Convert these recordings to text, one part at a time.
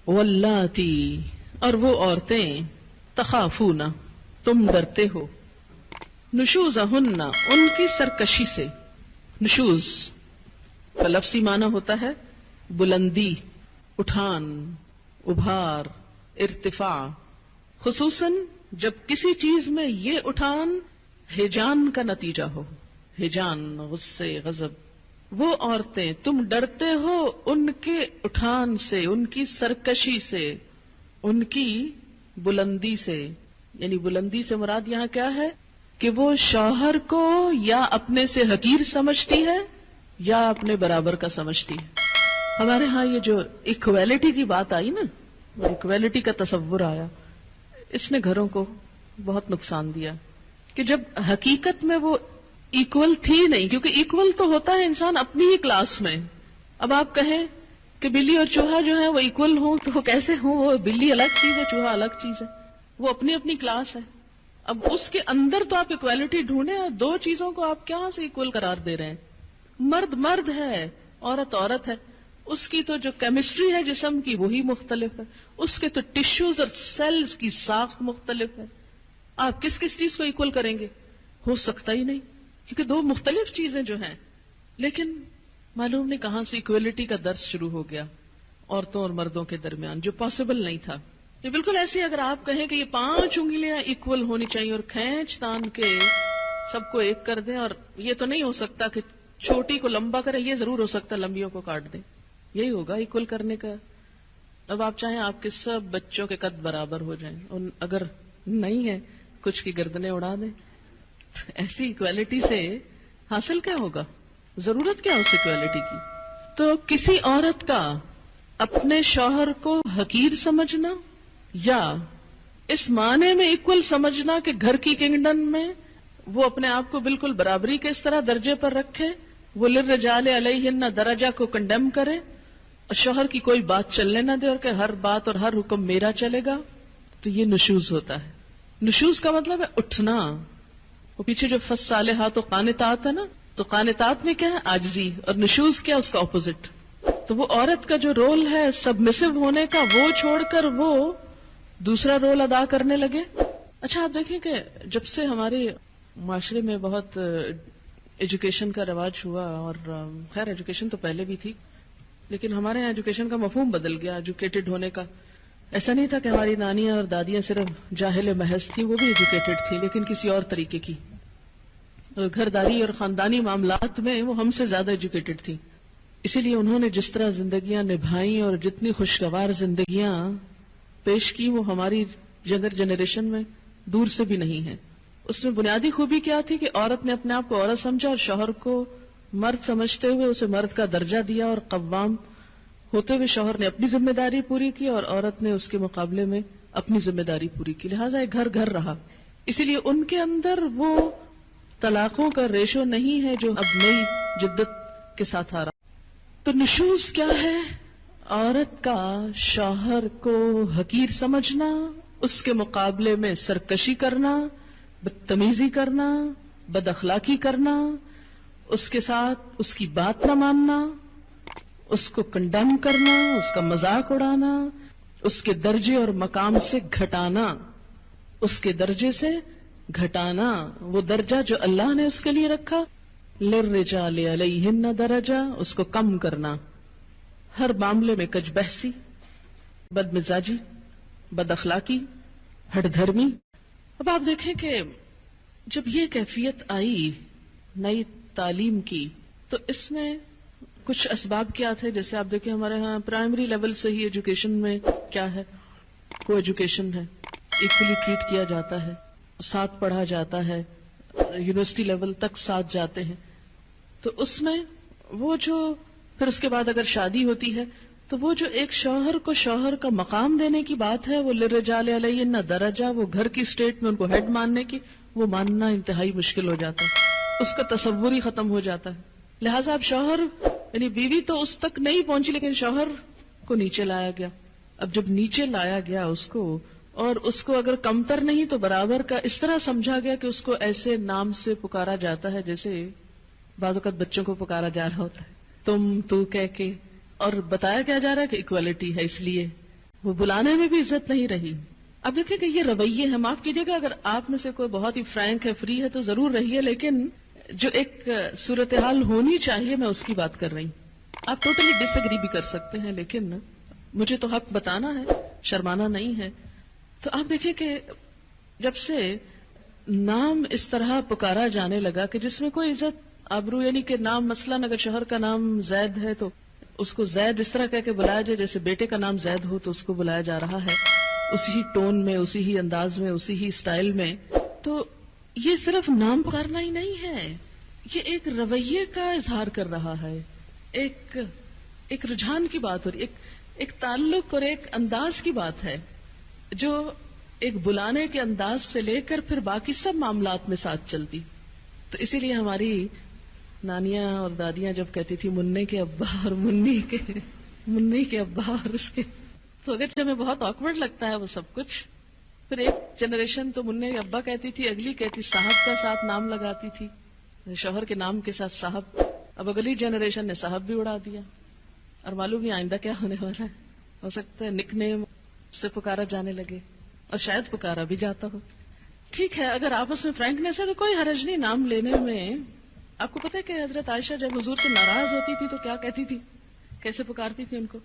واللاتی، اور وہ عورتیں، تخافون، تم ڈرتے ہو، نشوزہن، ان کی سرکشی سے. نشوز کا لفظی معنی ہوتا ہے بلندی، اٹھان، ابھار، ارتفاع، خصوصاً جب کسی چیز میں یہ اٹھان ہیجان کا نتیجہ ہو. ہیجان، غصے، غضب. وہ عورتیں تم ڈرتے ہو ان کے اٹھان سے، ان کی سرکشی سے، ان کی بلندی سے. یعنی بلندی سے مراد یہاں کیا ہے کہ وہ شوہر کو یا اپنے سے حقیر سمجھتی ہے یا اپنے برابر کا سمجھتی ہے. ہمارے ہاں یہ جو ایکویلٹی کی بات آئی نا، ایکویلٹی کا تصور آیا، اس نے گھروں کو بہت نقصان دیا کہ جب حقیقت میں وہ ایکول تھی نہیں. کیونکہ ایکول تو ہوتا ہے انسان اپنی ہی کلاس میں. اب آپ کہیں کہ بلی اور چوہا جو ہے وہ ایکول ہوں تو وہ کیسے ہوں؟ وہ بلی الگ چیز ہے، چوہا الگ چیز ہے، وہ اپنی اپنی کلاس ہے. اب اس کے اندر تو آپ ایکویلٹی ڈھونڈیں، اور دو چیزوں کو آپ کہاں سے ایکول قرار دے رہے ہیں؟ مرد مرد ہے، عورت عورت ہے. اس کی تو جو کیمسٹری ہے جسم کی وہی مختلف ہے، اس کے تو ٹشوز اور سیلز کی ساخت مختلف ہے. آپ کس کس چیز کو ایکول کریں گے؟ ہو سکتا ہی نہیں، کیونکہ دو مختلف چیزیں جو ہیں. لیکن معلوم نہیں کہاں سے ایکویلٹی کا درس شروع ہو گیا عورتوں اور مردوں کے درمیان، جو پاسبل نہیں تھا. یہ بالکل ایسی اگر آپ کہیں کہ یہ 5 انگلیاں ایکول ہونی چاہیے اور کھینچ تان کے سب کو ایک کر دیں، اور یہ تو نہیں ہو سکتا کہ چھوٹی کو لمبا کریں، یہ ضرور ہو سکتا لمبیوں کو کاٹ دیں. یہی ہوگا ایکول کرنے کا. اب آپ چاہیں آپ کے سب بچوں کے قد برابر ہو جائیں، اور اگر نہیں ہے کچھ کی گردنیں اڑا دیں. ایسی ایکویلٹی سے حاصل کیا ہوگا؟ ضرورت کیا اس ایکویلٹی کی؟ تو کسی عورت کا اپنے شوہر کو حقیر سمجھنا یا اس معنی میں ایکول سمجھنا کہ گھر کی کنگڈم میں وہ اپنے آپ کو بالکل برابری کے اس طرح درجے پر رکھے، وہ للرجال علیہن درجہ کو کنڈیم کرے اور شوہر کی کوئی بات چلنے نہ دے اور کہ ہر بات اور ہر حکم میرا چلے گا، تو یہ نشوز ہوتا ہے. نشوز کا مطلب ہے اٹھنا. وہ پیچھے جو فالصالحات و قانتات ہے نا، تو قانتات میں کیا ہے؟ عاجزی. اور نشوز کیا؟ اس کا اپوزٹ. تو وہ عورت کا جو رول ہے سبمسو ہونے کا، وہ چھوڑ کر وہ دوسرا رول ادا کرنے لگے. اچھا آپ دیکھیں کہ جب سے ہمارے معاشرے میں بہت ایجوکیشن کا رواج ہوا، اور خیر ایجوکیشن تو پہلے بھی تھی، لیکن ہمارے یہاں ایجوکیشن کا مفہوم بدل گیا ایجوکیٹڈ ہونے کا. ایسا نہیں تھا کہ ہماری نانیاں اور دادیاں صرف جاہل محض تھیں، وہ بھی ایجوکیٹڈ تھی لیکن کسی اور طریقے کی. اور گھرداری اور خاندانی معاملات میں وہ ہم سے زیادہ ایجوکیٹڈ تھی. اسی لیے انہوں نے جس طرح زندگیاں نبھائیں اور جتنی خوشگوار زندگیاں پیش کی، وہ ہماری ینگر جنریشن میں دور سے بھی نہیں ہے. اس میں بنیادی خوبی کیا تھی کہ عورت نے اپنے آپ کو عورت سمجھا اور شوہر کو مرد سمجھتے ہوئے اسے مرد کا درجہ دیا، اور قوام ہوتے ہوئے شوہر نے اپنی ذمہ داری پوری کی اور عورت نے اس کے مقابلے میں اپنی ذمہ داری پوری کی. لہٰذا ایک گھر گھر رہا. اسی لیے ان کے اندر وہ طلاقوں کا ریشو نہیں ہے جو اب نئی جدت کے ساتھ آ رہا. تو نشوز کیا ہے؟ عورت کا شوہر کو حقیر سمجھنا، اس کے مقابلے میں سرکشی کرنا، بدتمیزی کرنا، بد اخلاقی کرنا، اس کے ساتھ اس کی بات نہ ماننا، اس کو کنڈیم کرنا، اس کا مذاق اڑانا، اس کے درجے اور مقام سے گھٹانا، اس کے درجے سے گھٹانا. وہ درجہ جو اللہ نے اس کے لیے رکھا، للرجال علیہن درجہ، اس کو کم کرنا. ہر معاملے میں کج بحثی، بد مزاجی، بد اخلاقی، ہٹ دھرمی. اب آپ دیکھیں کہ جب یہ کیفیت آئی نئی تعلیم کی، تو اس میں کچھ اسباب کیا تھے؟ جیسے آپ دیکھیں ہمارے ہاں پرائمری لیول سے ہی ایجوکیشن میں کیا ہے؟ کو ایجوکیشن ہے، ایکولی ٹریٹ کیا جاتا ہے، ساتھ پڑھا جاتا ہے، یونیورسٹی لیول تک ساتھ جاتے ہیں. تو اس میں وہ جو پھر اس کے بعد اگر شادی ہوتی ہے تو وہ جو ایک شوہر کو شوہر کا مقام دینے کی بات ہے، وہ للرجال علیہن درجہ، وہ گھر کی اسٹیٹ میں ان کو ہیڈ ماننے کی، وہ ماننا انتہائی مشکل ہو جاتا ہے. اس کا تصور ہی ختم ہو جاتا ہے. لہٰذا اب شوہر یعنی بیوی تو اس تک نہیں پہنچی، لیکن شوہر کو نیچے لایا گیا. اب جب نیچے لایا گیا اس کو، اور اس کو اگر کمتر نہیں تو برابر کا اس طرح سمجھا گیا کہ اس کو ایسے نام سے پکارا جاتا ہے جیسے بعض اوقات بچوں کو پکارا جا رہا ہوتا ہے، تم تو کہہ کے، اور بتایا کیا جا رہا ہے کہ ایکویلٹی ہے. اس لیے وہ بلانے میں بھی عزت نہیں رہی. اب دیکھیں کہ یہ رویے ہیں. معاف کیجیے گا اگر آپ میں سے کوئی بہت ہی فرینک ہے, فری ہے, تو ضرور رہیے, لیکن جو ایک صورتحال ہونی چاہیے میں اس کی بات کر رہی ہوں. آپ ٹوٹلی ڈس ایگری بھی کر سکتے ہیں, لیکن مجھے تو حق بتانا ہے, شرمانا نہیں ہے. تو آپ دیکھیں کہ جب سے نام اس طرح پکارا جانے لگا کہ جس میں کوئی عزت آبرو, یعنی کہ نام مثلاً اگر شوہر کا نام زید ہے تو اس کو زید اس طرح کہہ کے بلایا جائے جیسے بیٹے کا نام زید ہو تو اس کو بلایا جا رہا ہے, اسی ہی ٹون میں, اسی ہی انداز میں, اسی ہی سٹائل میں. تو یہ صرف نام پکارنا ہی نہیں ہے, یہ ایک رویے کا اظہار کر رہا ہے, ایک رجحان کی بات ہو رہی, ایک تعلق اور ایک انداز کی بات ہے جو ایک بلانے کے انداز سے لے کر پھر باقی سب معاملات میں ساتھ چلتی. تو اسی لیے ہماری نانیاں اور دادیاں جب کہتی تھی مننے کے ابا اور منی کے ابا اور اس کے, تو اگر ہمیں بہت آکورڈ لگتا ہے وہ سب کچھ. پھر ایک جنریشن تو مننے کے ابا کہتی تھی, اگلی کہتی صاحب کا ساتھ نام لگاتی تھی, شوہر کے نام کے ساتھ صاحب. اب اگلی جنریشن نے صاحب بھی اڑا دیا, اور معلوم نہیں آئندہ کیا ہونے والا ہے. ہو سکتا ہے نک نیم سے پکارا جانے لگے, اور شاید پکارا بھی جاتا ہو. ٹھیک ہے, اگر آپس میں فرینکنیس ہے تو کوئی حرج نہیں نام لینے میں. آپ کو پتہ ہے کہ حضرت عائشہ جب حضور سے ناراض ہوتی تھی تو کیا کہتی تھی, کیسے پکارتی تھی ان کو؟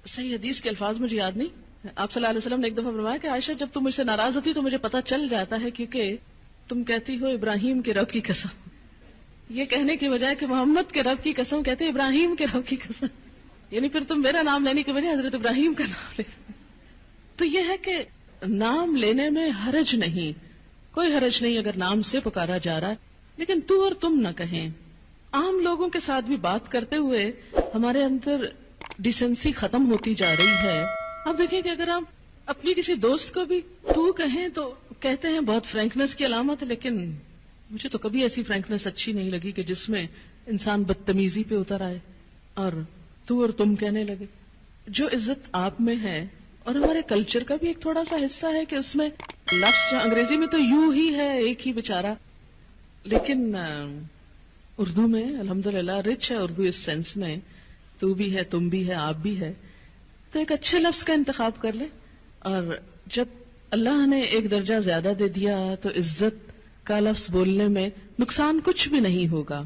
صحیح حدیث کے الفاظ مجھے یاد نہیں. آپ صلی اللہ علیہ وسلم نے ایک دفعہ فرمایا کہ عائشہ جب تم مجھ سے ناراض ہوتی تو مجھے پتہ چل جاتا ہے, کیونکہ تم کہتی ہو ابراہیم کے رب کی قسم. یہ کہنے کی بجائے کہ محمد کے رب کی قسم کہتے ابراہیم کے رب کی قسم, یعنی پھر تم میرا نام لینے کی بجائے حضرت ابراہیم کا نام لے. تو یہ ہے کہ نام لینے میں حرج نہیں, کوئی حرج نہیں اگر نام سے پکارا جا رہا ہے, لیکن تو اور تم نہ کہیں. عام لوگوں کے ساتھ بھی بات کرتے ہوئے ہمارے اندر ڈیسنسی ختم ہوتی جا رہی ہے. آپ دیکھیں کہ اگر آپ اپنی کسی دوست کو بھی تو کہیں تو کہتے ہیں بہت فرینکنیس کی علامت ہے, لیکن مجھے تو کبھی ایسی فرینکنیس اچھی نہیں لگی کہ جس میں انسان بدتمیزی پہ اتر آئے اور تو اور تم کہنے لگے. جو عزت آپ میں ہے, اور ہمارے کلچر کا بھی ایک تھوڑا سا حصہ ہے کہ اس میں لفظ انگریزی میں تو یو ہی ہے, ایک ہی بیچارہ, لیکن اردو میں الحمدللہ رچ ہے اردو اس سینس میں, تو بھی ہے, تم بھی ہے, آپ بھی ہے. تو ایک اچھے لفظ کا انتخاب کر لے, اور جب اللہ نے ایک درجہ زیادہ دے دیا تو عزت کا لفظ بولنے میں نقصان کچھ بھی نہیں ہوگا.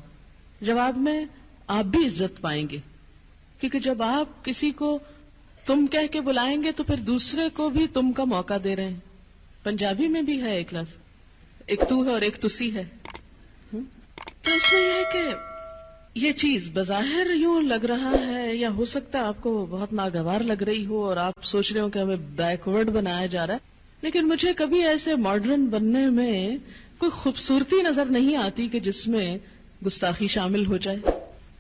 جواب میں آپ بھی عزت پائیں گے, کیونکہ جب آپ کسی کو تم کہہ کے بلائیں گے تو پھر دوسرے کو بھی تم کا موقع دے رہے ہیں. پنجابی میں بھی ہے ایک لفظ, ایک تو ہے اور ایک تسی ہے. تو اس میں یہ ہے کہ یہ چیز بظاہر یوں لگ رہا ہے, یا ہو سکتا ہے آپ کو بہت ناگوار لگ رہی ہو اور آپ سوچ رہے ہو کہ ہمیں بیکورڈ بنایا جا رہا ہے, لیکن مجھے کبھی ایسے ماڈرن بننے میں کوئی خوبصورتی نظر نہیں آتی کہ جس میں گستاخی شامل ہو جائے.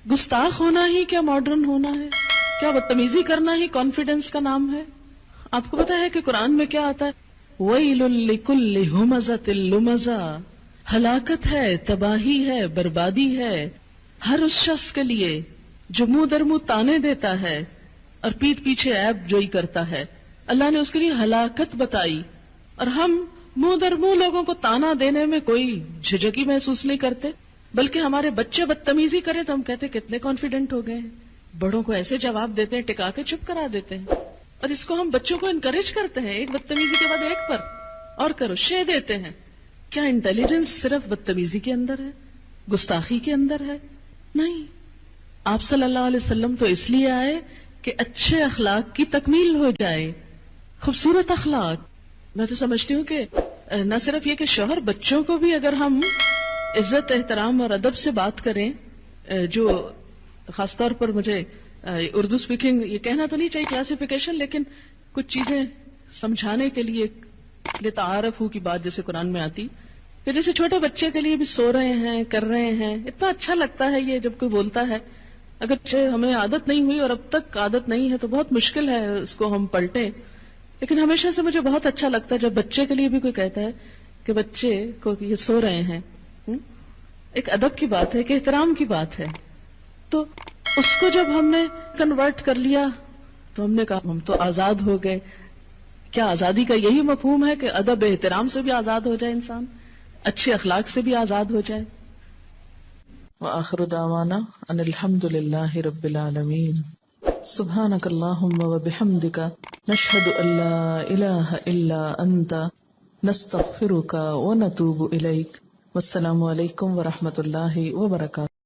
گستاخ ہونا ہی کیا ماڈرن ہونا ہے؟ کیا بدتمیزی کرنا ہی کانفیڈنس کا نام ہے؟ آپ کو پتا ہے کہ قرآن میں کیا آتا ہے, وَيْلٌ لِكُلِّ هُمَزَةٍ لُمَزَةٍ, ہلاکت ہے, تباہی ہے, بربادی ہے ہر اس شخص کے لیے جو منہ در منہ تانے دیتا ہے اور پیٹھ پیچھے عیب جوئی کرتا ہے. اللہ نے اس کے لیے ہلاکت بتائی, اور ہم منہ در منہ لوگوں کو تانا دینے میں کوئی جھجک ہی محسوس نہیں کرتے, بلکہ ہمارے بچے بدتمیزی کریں تو ہم کہتے کتنے کانفیڈنٹ ہو گئے ہیں, بڑوں کو ایسے جواب دیتے ہیں, ٹکا کے چپ کرا دیتے ہیں, اور اس کو ہم بچوں کو انکریج کرتے ہیں, ایک بدتمیزی کے بعد ایک پر اور کرو, شے دیتے ہیں. کیا انٹیلیجنس صرف بدتمیزی کے اندر ہے, گستاخی کے اندر ہے؟ نہیں. آپ صلی اللہ علیہ وسلم تو اس لیے آئے کہ اچھے اخلاق کی تکمیل ہو جائے, خوبصورت اخلاق. میں تو سمجھتی ہوں کہ نہ صرف یہ کہ شوہر, بچوں کو بھی اگر ہم عزت, احترام اور ادب سے بات کریں, جو خاص طور پر مجھے اردو اسپیکنگ یہ کہنا تو نہیں چاہیے کلاسیفیکیشن, لیکن کچھ چیزیں سمجھانے کے لیے لتعارفوا کی بات جیسے قرآن میں آتی, کہ جیسے چھوٹے بچے کے لیے بھی سو رہے ہیں, کر رہے ہیں, اتنا اچھا لگتا ہے یہ جب کوئی بولتا ہے. اگر ہمیں عادت نہیں ہوئی اور اب تک عادت نہیں ہے تو بہت مشکل ہے اس کو ہم پلٹیں, لیکن ہمیشہ سے مجھے بہت اچھا لگتا ہے جب بچے کے لیے بھی کوئی کہتا ہے کہ بچے کو یہ سو رہے ہیں. ایک ادب کی بات ہے, ایک احترام کی بات ہے. تو اس کو جب ہم نے کنورٹ کر لیا تو ہم نے کہا ہم تو آزاد ہو گئے. کیا آزادی کا یہی مفہوم ہے کہ ادب احترام سے بھی آزاد ہو جائے انسان, اچھے اخلاق سے بھی آزاد ہو جائے؟ وآخر دعوانا ان الحمد للہ رب العالمین. سبحانک اللہم وبحمدک نشهد أن لا إله إلا أنت نستغفرك ونتوب إليك. والسلام علیکم ورحمۃ اللہ وبرکاتہ.